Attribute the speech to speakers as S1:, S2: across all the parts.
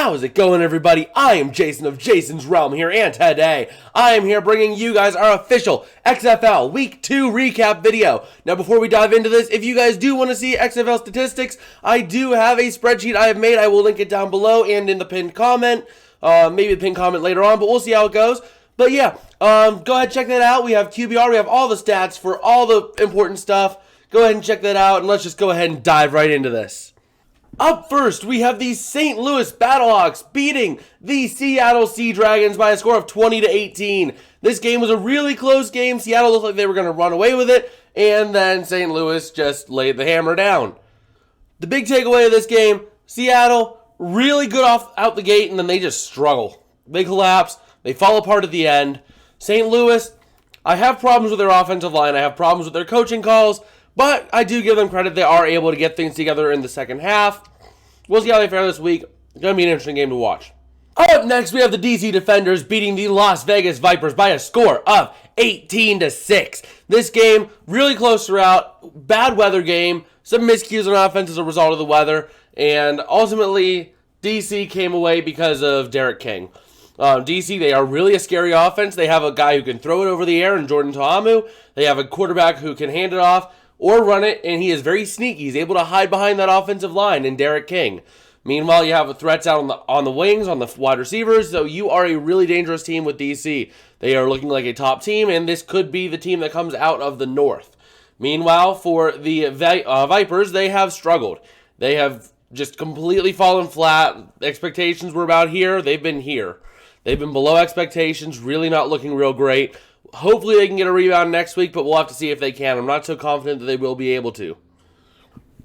S1: How's it going, everybody? I am Jason of Jason's Realm here, and today I am here bringing you guys our official XFL Week 2 recap video. Now, before we dive into this, if you guys do want to see XFL statistics, I do have a spreadsheet I have made. I will link it down below and in the pinned comment. Maybe the pinned comment later on, but we'll see how it goes. But yeah, go ahead and check that out. We have QBR, we have all the stats for all the important stuff. Go ahead and check that out, and let's just go ahead and dive right into this. Up first, we have the St. Louis Battlehawks beating the Seattle Sea Dragons by a score of 20-18. This game was a really close game. Seattle looked like they were going to run away with it, and then St. Louis just laid the hammer down. The big takeaway of this game, Seattle really good out the gate, and then they just struggle. They collapse. They fall apart at the end. St. Louis, I have problems with their offensive line. I have problems with their coaching calls. But I do give them credit. They are able to get things together in the second half. We'll see how they fare this week. It's going to be an interesting game to watch. Up next, we have the DC Defenders beating the Las Vegas Vipers by a score of 18-6. This game, really close throughout. Bad weather game. Some miscues on offense as a result of the weather. And ultimately, DC came away because of Derek King. DC, they are really a scary offense. They have a guy who can throw it over the air in Jordan Ta'amu. They have a quarterback who can hand it off or run it, and he is very sneaky. He's able to hide behind that offensive line in Derek King. Meanwhile, you have threats out on the wings, on the wide receivers, so you are a really dangerous team with DC. They are looking like a top team, and this could be the team that comes out of the North. Meanwhile, for the Vipers, they have struggled. They have just completely fallen flat. Expectations were about here. They've been here. They've been below expectations, really not looking real great. Hopefully they can get a rebound next week, but we'll have to see if they can. I'm not so confident that they will be able to.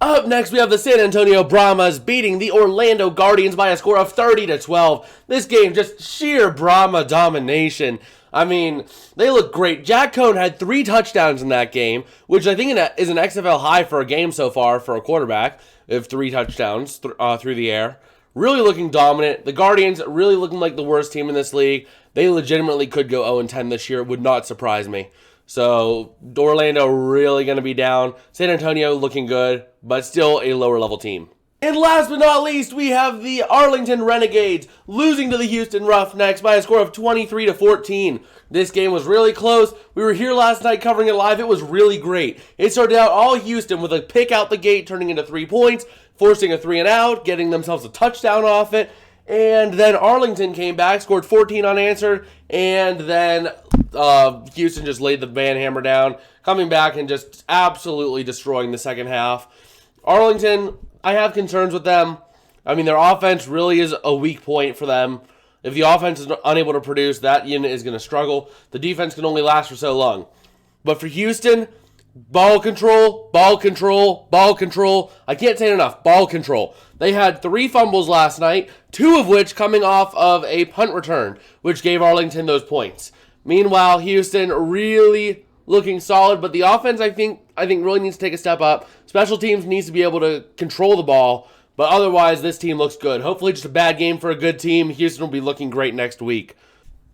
S1: Up next, we have the San Antonio Brahmas beating the Orlando Guardians by a score of 30-12. This game, just sheer Brahma domination. I mean, they look great. Jack Cohn had 3 touchdowns in that game, which I think is an XFL high for a game so far for a quarterback, of 3 touchdowns through the air. Really looking dominant. The Guardians really looking like the worst team in this league. They legitimately could go 0-10 this year. It would not surprise me. So, Orlando really going to be down. San Antonio looking good, but still a lower level team. And last but not least, we have the Arlington Renegades losing to the Houston Roughnecks by a score of 23-14. This game was really close. We were here last night covering it live. It was really great. It started out all Houston with a pick out the gate, turning into 3 points, forcing a 3-and-out, getting themselves a touchdown off it. And then Arlington came back, scored 14 unanswered, and then Houston just laid the hammer down, coming back and just absolutely destroying the second half. Arlington, I have concerns with them. I mean, their offense really is a weak point for them. If the offense is unable to produce, that unit is going to struggle. The defense can only last for so long. But for Houston, ball control, ball control, ball control. I can't say it enough. Ball control. They had 3 fumbles last night, 2 of which coming off of a punt return, which gave Arlington those points. Meanwhile, Houston really looking solid, but the offense I think really needs to take a step up. Special teams needs to be able to control the ball, but otherwise this team looks good. Hopefully just a bad game for a good team. Houston will be looking great next week.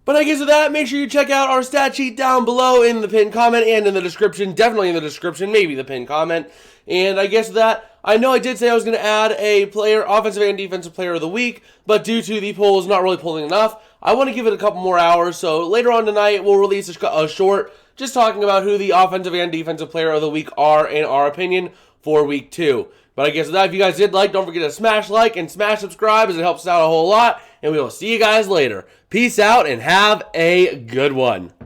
S1: But I guess with that, make sure you check out our stat sheet down below in the pinned comment and in the description. Definitely in the description, maybe the pinned comment. And I guess with that, I know I did say I was going to add a offensive and defensive player of the week, but due to the polls not really polling enough, I want to give it a couple more hours. So later on tonight, we'll release a short just talking about who the offensive and defensive player of the week are in our opinion for week 2. But I guess with that, if you guys did like, don't forget to smash like and smash subscribe as it helps us out a whole lot. And we will see you guys later. Peace out and have a good one.